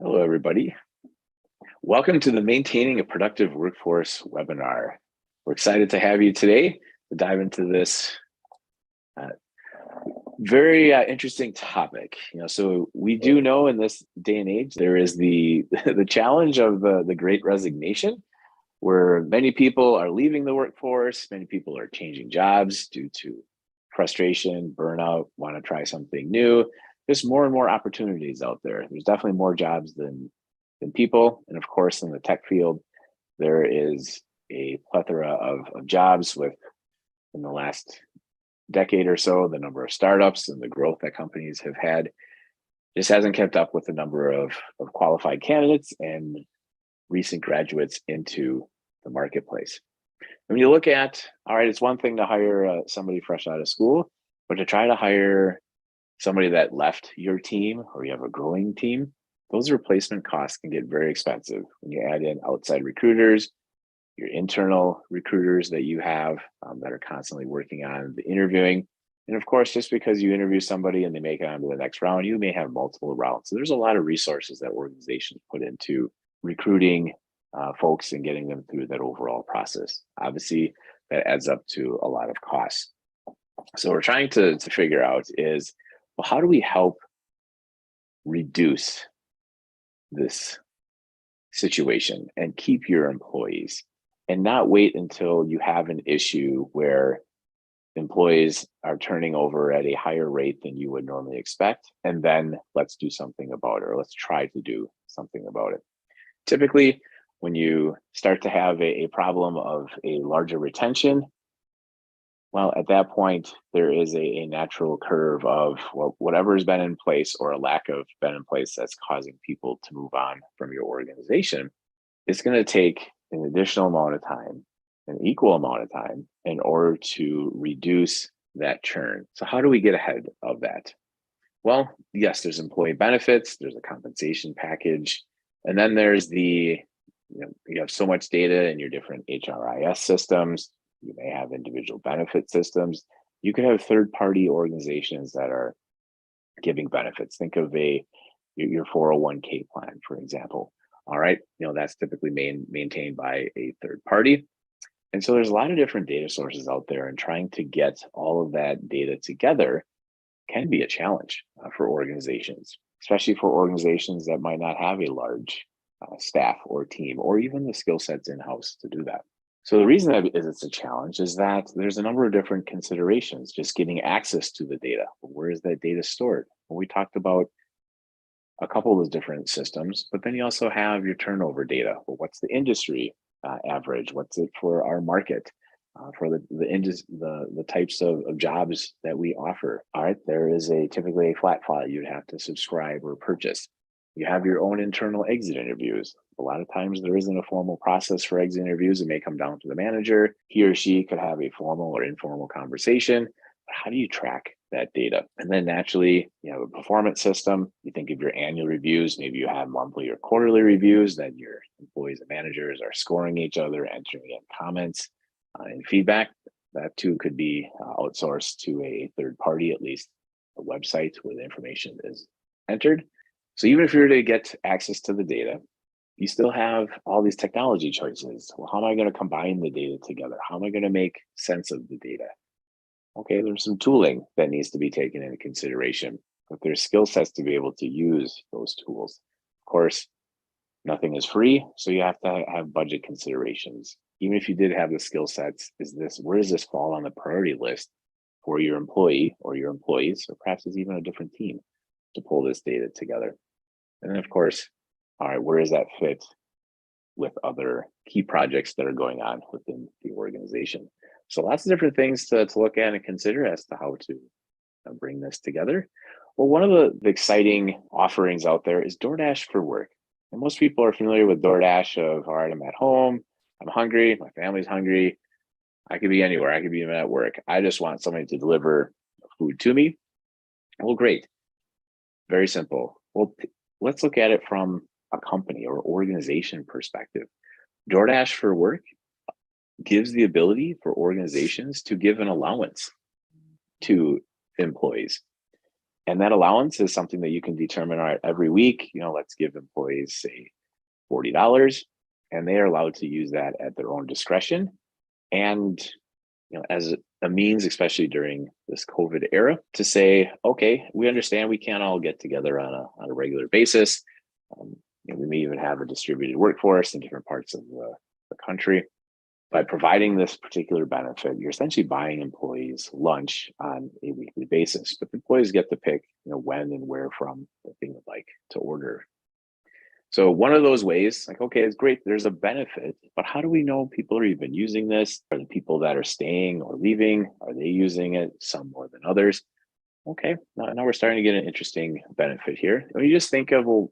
Hello, everybody. Welcome to the Maintaining a Productive Workforce webinar. We're excited to have you today to dive into this very interesting topic. So we do know in this day and age, there is the challenge of the Great Resignation, where many people are leaving the workforce, many people are changing jobs due to frustration, burnout, want to try something new. There's more and more opportunities out there. There's definitely more jobs than people. And of course, in the tech field, there is a plethora of jobs with, in the last decade or so, the number of startups and the growth that companies have had just hasn't kept up with the number of qualified candidates and recent graduates into the marketplace. And when you look at, all right, it's one thing to hire somebody fresh out of school, but to try to hire somebody that left your team or you have a growing team, those replacement costs can get very expensive when you add in outside recruiters, your internal recruiters that you have that are constantly working on the interviewing. And of course, just because you interview somebody and they make it onto the next round, you may have multiple rounds. So there's a lot of resources that organizations put into recruiting folks and getting them through that overall process. Obviously, that adds up to a lot of costs. So we're trying to figure out is, well, how do we help reduce this situation and keep your employees and not wait until you have an issue where employees are turning over at a higher rate than you would normally expect, and then let's do something about it, or let's try to do something about it. Typically, when you start to have a problem of a larger retention, well, at that point, there is a natural curve of, well, whatever has been in place or a lack of been in place that's causing people to move on from your organization. It's going to take an additional amount of time, an equal amount of time, in order to reduce that churn. So how do we get ahead of that? Well, yes, there's employee benefits, there's a compensation package, and then there's you have so much data in your different HRIS systems. You may have individual benefit systems. You could have third-party organizations that are giving benefits. Think of your 401k plan, for example. All right, that's typically maintained by a third party. And so there's a lot of different data sources out there, and trying to get all of that data together can be a challenge for organizations, especially for organizations that might not have a large staff or team, or even the skill sets in-house to do that. So the reason that it's a challenge is that there's a number of different considerations, just getting access to the data. Where is that data stored? Well, we talked about a couple of those different systems, but then you also have your turnover data. Well, what's the industry average? What's it for our market? For the types of jobs that we offer. All right, there is typically a flat file you'd have to subscribe or purchase. You have your own internal exit interviews. A lot of times there isn't a formal process for exit interviews. It may come down to the manager. He or she could have a formal or informal conversation. But how do you track that data? And then naturally, you have a performance system. You think of your annual reviews. Maybe you have monthly or quarterly reviews that your employees and managers are scoring each other, entering in comments and feedback. That too could be outsourced to a third party, at least a website where the information is entered. So even if you were to get access to the data, you still have all these technology choices. Well, how am I going to combine the data together? How am I going to make sense of the data? Okay, there's some tooling that needs to be taken into consideration, but there's skill sets to be able to use those tools. Of course, nothing is free, so you have to have budget considerations. Even if you did have the skill sets, where does this fall on the priority list for your employee or your employees, or perhaps it's even a different team to pull this data together? And then of course, all right, where does that fit with other key projects that are going on within the organization? So lots of different things to look at and consider as to how to bring this together. Well, one of the exciting offerings out there is DoorDash for work. And most people are familiar with DoorDash of, all right, I'm at home, I'm hungry, my family's hungry, I could be anywhere, I could be even at work. I just want somebody to deliver food to me. Well, great. Very simple. Well, let's look at it from a company or organization perspective. DoorDash for work gives the ability for organizations to give an allowance to employees. And that allowance is something that you can determine, all right, every week, let's give employees, say, $40, and they are allowed to use that at their own discretion. And as a means, especially during this COVID era, to say, okay, we understand we can't all get together on a regular basis. We may even have a distributed workforce in different parts of the country. By providing this particular benefit, you're essentially buying employees lunch on a weekly basis, but the employees get to pick, when and where from that they would like to order. So one of those ways, like, okay, it's great, there's a benefit, but how do we know people are even using this? Are the people that are staying or leaving, are they using it, some more than others? Okay, now we're starting to get an interesting benefit here. When you just think of, well,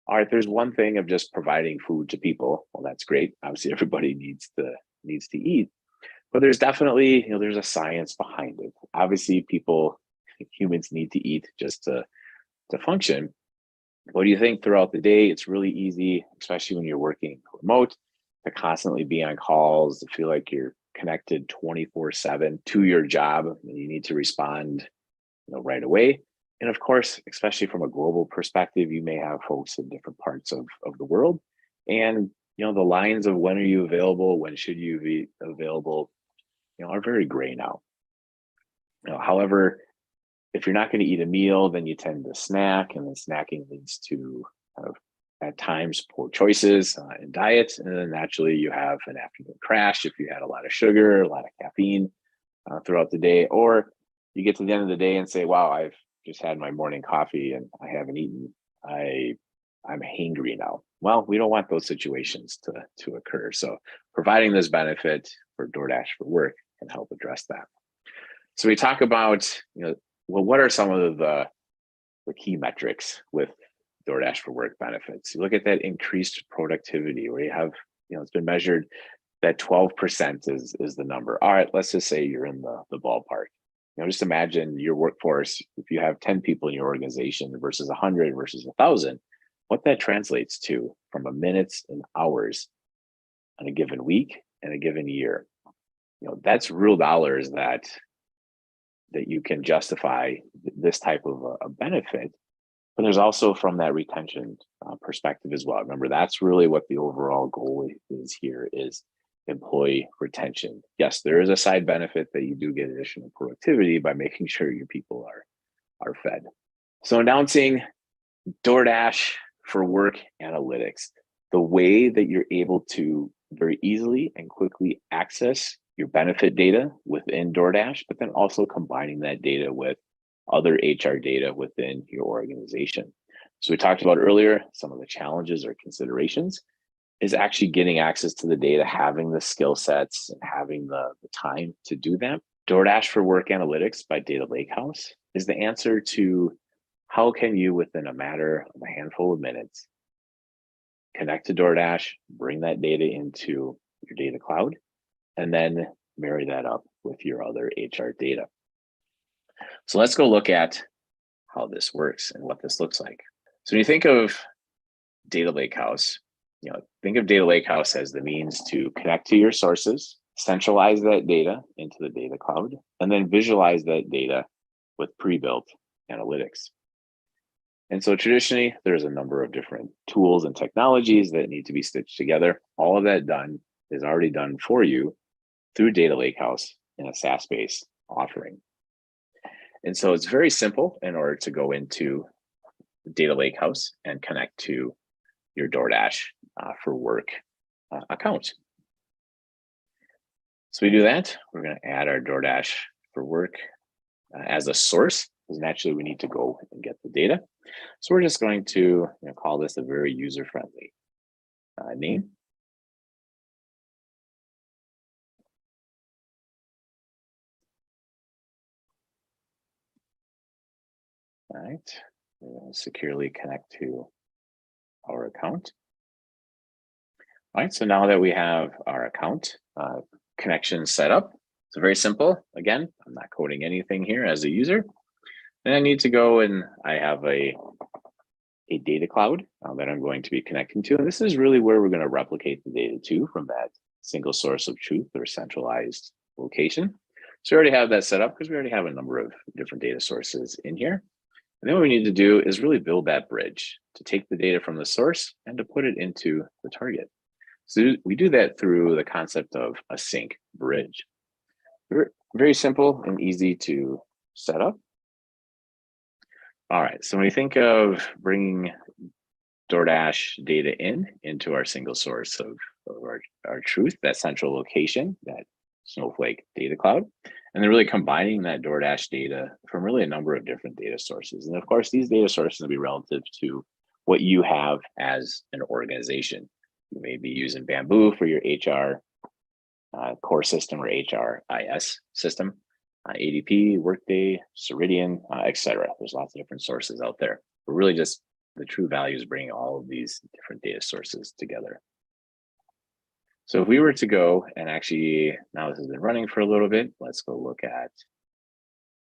all right, there's one thing of just providing food to people. Well, that's great. Obviously, everybody needs to eat, but there's definitely, there's a science behind it. Obviously, humans need to eat just to function. What do you think throughout the day? It's really easy, especially when you're working remote, to constantly be on calls, to feel like you're connected 24/7 to your job and you need to respond, right away. And of course, especially from a global perspective, you may have folks in different parts of the world. And, the lines of when are you available, when should you be available, are very gray now. However, if you're not going to eat a meal, then you tend to snack, and then snacking leads to kind of, at times, poor choices in diet. And then naturally you have an afternoon crash if you had a lot of sugar, a lot of caffeine throughout the day, or you get to the end of the day and say, wow, I've just had my morning coffee and I haven't eaten. I'm hangry now. Well, we don't want those situations to occur. So providing this benefit for DoorDash for Work can help address that. So we talk about, well, what are some of the key metrics with DoorDash for Work benefits? You look at that increased productivity where you have, it's been measured that 12% is the number. All right, let's just say you're in the ballpark. Just imagine your workforce, if you have 10 people in your organization versus 100 versus 1,000, what that translates to from a minutes and hours on a given week and a given year. That's real dollars that you can justify this type of a benefit. But there's also from that retention perspective as well. Remember, that's really what the overall goal is here, is employee retention. Yes, there is a side benefit that you do get additional productivity by making sure your people are fed. So announcing DoorDash for Work analytics, the way that you're able to very easily and quickly access your benefit data within DoorDash, but then also combining that data with other HR data within your organization. So we talked about earlier, some of the challenges or considerations is actually getting access to the data, having the skill sets and having the time to do that. DoorDash for Work analytics by Data Lakehouse is the answer to how can you, within a matter of a handful of minutes, connect to DoorDash, bring that data into your data cloud, and then marry that up with your other HR data. So let's go look at how this works and what this looks like. So when you think of Data Lakehouse, think of Data Lakehouse as the means to connect to your sources, centralize that data into the data cloud, and then visualize that data with pre-built analytics. And so traditionally, there's a number of different tools and technologies that need to be stitched together. All of that is already done for you through Data Lakehouse in a SaaS-based offering. And so it's very simple in order to go into Data Lakehouse and connect to your DoorDash for Work account. So we do that. We're going to add our DoorDash for Work as a source, because naturally we need to go and get the data. So we're just going to call this a very user-friendly name. All right, we're going to securely connect to our account. All right, so now that we have our account connection set up, it's very simple. Again, I'm not coding anything here as a user. Then I need to go and I have a data cloud that I'm going to be connecting to. And this is really where we're going to replicate the data to from that single source of truth or centralized location. So we already have that set up because we already have a number of different data sources in here. And then what we need to do is really build that bridge to take the data from the source and to put it into the target. So we do that through the concept of a sync bridge. Very simple and easy to set up. All right, so when we think of bringing DoorDash data into our single source of our truth, that central location, that Snowflake data cloud, and then really combining that DoorDash data from really a number of different data sources. And of course, these data sources will be relative to what you have as an organization. You may be using Bamboo for your HR core system or HRIS system, ADP, Workday, Ceridian, etc. There's lots of different sources out there. But really just the true value is bringing all of these different data sources together. So if we were to go and actually, now this has been running for a little bit, let's go look at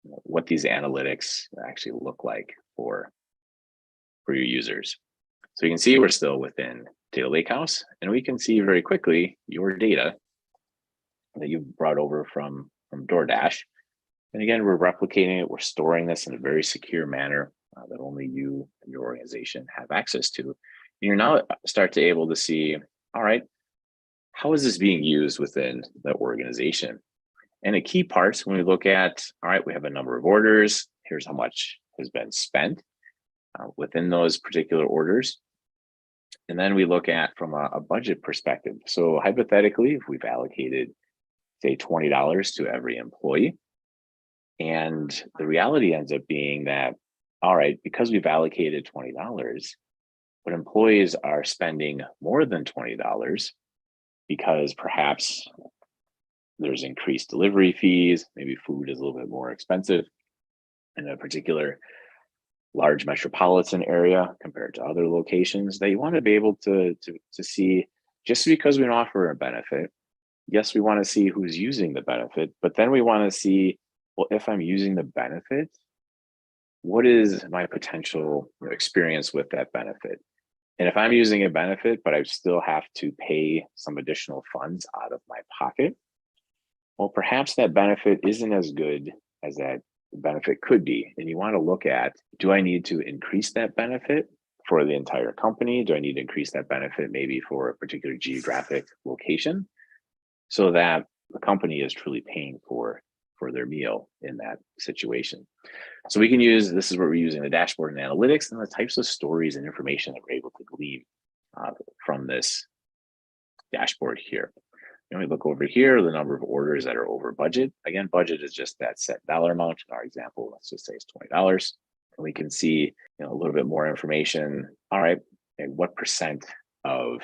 what these analytics actually look like for your users. So you can see we're still within Data Lakehouse, and we can see very quickly your data that you've brought over from DoorDash. And again, we're replicating it, we're storing this in a very secure manner that only you and your organization have access to. And you're now start to able to see, all right, how is this being used within the organization? And a key part when we look at, all right, we have a number of orders, here's how much has been spent within those particular orders. And then we look at from a budget perspective. So hypothetically, if we've allocated, say, $20 to every employee, and the reality ends up being that, all right, because we've allocated $20, but employees are spending more than $20 because perhaps there's increased delivery fees, maybe food is a little bit more expensive in a particular large metropolitan area compared to other locations, that you want to be able to see, just because we don't offer a benefit, yes, we want to see who's using the benefit, but then we want to see, well, if I'm using the benefit, what is my potential experience with that benefit? And if I'm using a benefit, but I still have to pay some additional funds out of my pocket, well, perhaps that benefit isn't as good as that benefit could be. And you want to look at, do I need to increase that benefit for the entire company? Do I need to increase that benefit maybe for a particular geographic location so that the company is truly paying for their meal in that situation? So we can use, this is where we're using the dashboard and analytics and the types of stories and information that we're able to glean from this dashboard here. And we look over here, the number of orders that are over budget. Again, budget is just that set dollar amount. In our example, let's just say it's $20. And we can see a little bit more information. All right, and what percent of,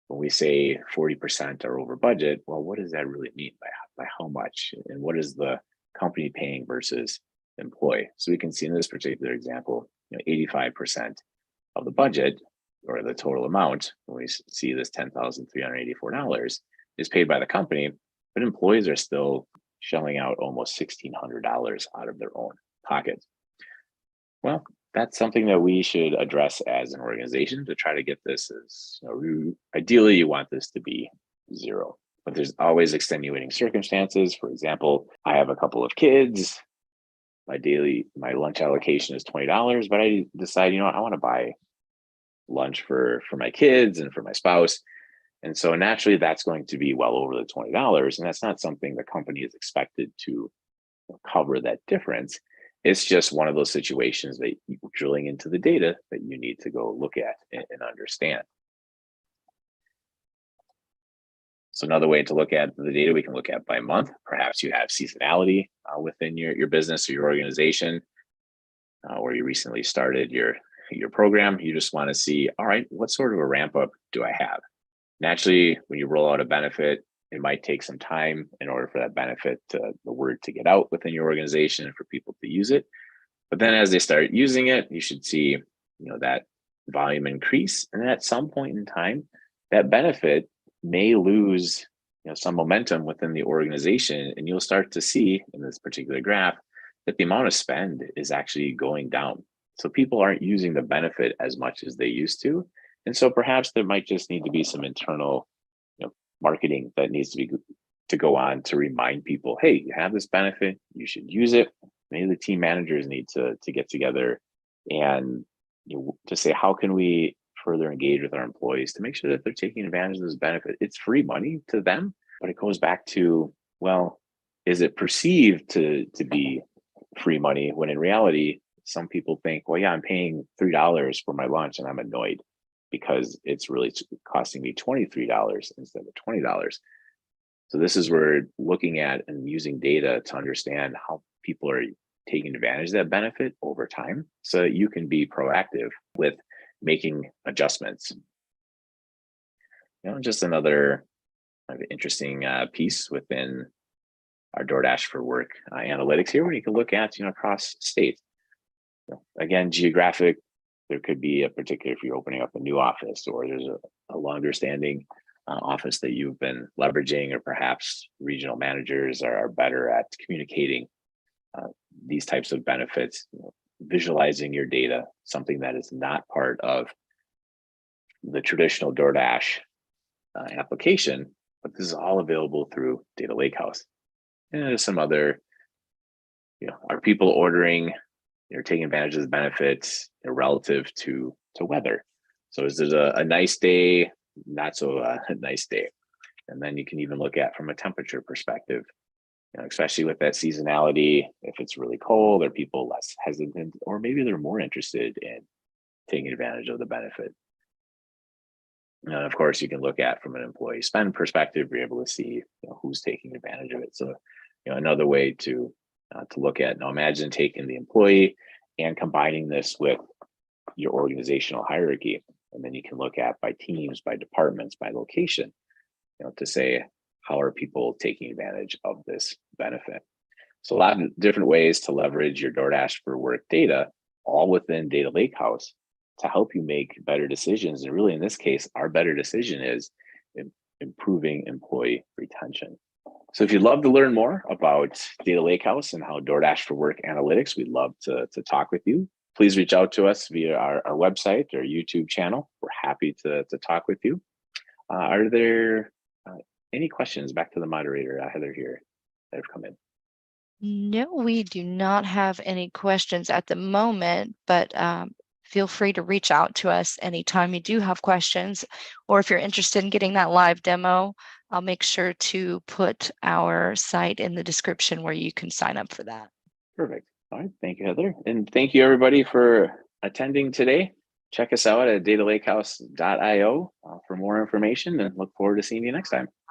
when we say 40% are over budget, well, what does that really mean by how much? And what is the company paying versus employee? So we can see in this particular example, 85% of the budget or the total amount, when we see this $10,384 is paid by the company, but employees are still shelling out almost $1,600 out of their own pocket. Well, that's something that we should address as an organization to try to get this as, ideally you want this to be zero, but there's always extenuating circumstances. For example, I have a couple of kids, my lunch allocation is $20, but I decide, I want to buy lunch for my kids and for my spouse. And so naturally that's going to be well over the $20. And that's not something the company is expected to cover that difference. It's just one of those situations that you're drilling into the data that you need to go look at and understand. So another way to look at the data we can look at by month. Perhaps you have seasonality within your business or your organization, or you recently started your program. You just want to see, all right, what sort of a ramp up do I have? Naturally, when you roll out a benefit, it might take some time in order for that benefit the word to get out within your organization and for people to use it. But then as they start using it, you should see, that volume increase. And then at some point in time, that benefit may lose, some momentum within the organization. And you'll start to see in this particular graph that the amount of spend is actually going down. So people aren't using the benefit as much as they used to. And so perhaps there might just need to be some internal marketing that needs to go on to remind people, hey, you have this benefit, you should use it. Maybe the team managers need to get together and to say, how can we further engage with our employees to make sure that they're taking advantage of this benefit? It's free money to them, but it goes back to, well, is it perceived to be free money when in reality, some people think, well, yeah, I'm paying $3 for my lunch and I'm annoyed because it's really costing me $23 instead of $20. So this is where looking at and using data to understand how people are taking advantage of that benefit over time so that you can be proactive with making adjustments. Just another kind of interesting piece within our DoorDash for Work analytics here, where you can look at, across states. Again, geographic, there could be a particular, if you're opening up a new office or there's a longer standing office that you've been leveraging, or perhaps regional managers are better at communicating these types of benefits, visualizing your data, something that is not part of the traditional DoorDash application, but this is all available through Data Lakehouse. And there's some other, are people ordering, taking advantage of the benefits relative to weather? So is there a nice day, not so nice day? And then you can even look at from a temperature perspective, especially with that seasonality. If it's really cold, are people less hesitant, or maybe they're more interested in taking advantage of the benefit? And of course, you can look at from an employee spend perspective, you're able to see who's taking advantage of it. So, another way to look at, now imagine taking the employee and combining this with your organizational hierarchy. And then you can look at by teams, by departments, by location, to say, how are people taking advantage of this benefit? So a lot of different ways to leverage your DoorDash for Work data, all within Data Lakehouse, to help you make better decisions. And really, in this case, our better decision is improving employee retention. So if you'd love to learn more about Data Lakehouse and how DoorDash for Work analytics, we'd love to talk with you. Please reach out to us via our website or YouTube channel. We're happy to talk with you. Are there any questions, back to the moderator, Heather, here, that have come in? No, we do not have any questions at the moment, but feel free to reach out to us anytime you do have questions, or if you're interested in getting that live demo, I'll make sure to put our site in the description where you can sign up for that. Perfect. All right. Thank you, Heather. And thank you, everybody, for attending today. Check us out at datalakehouse.io for more information, and look forward to seeing you next time.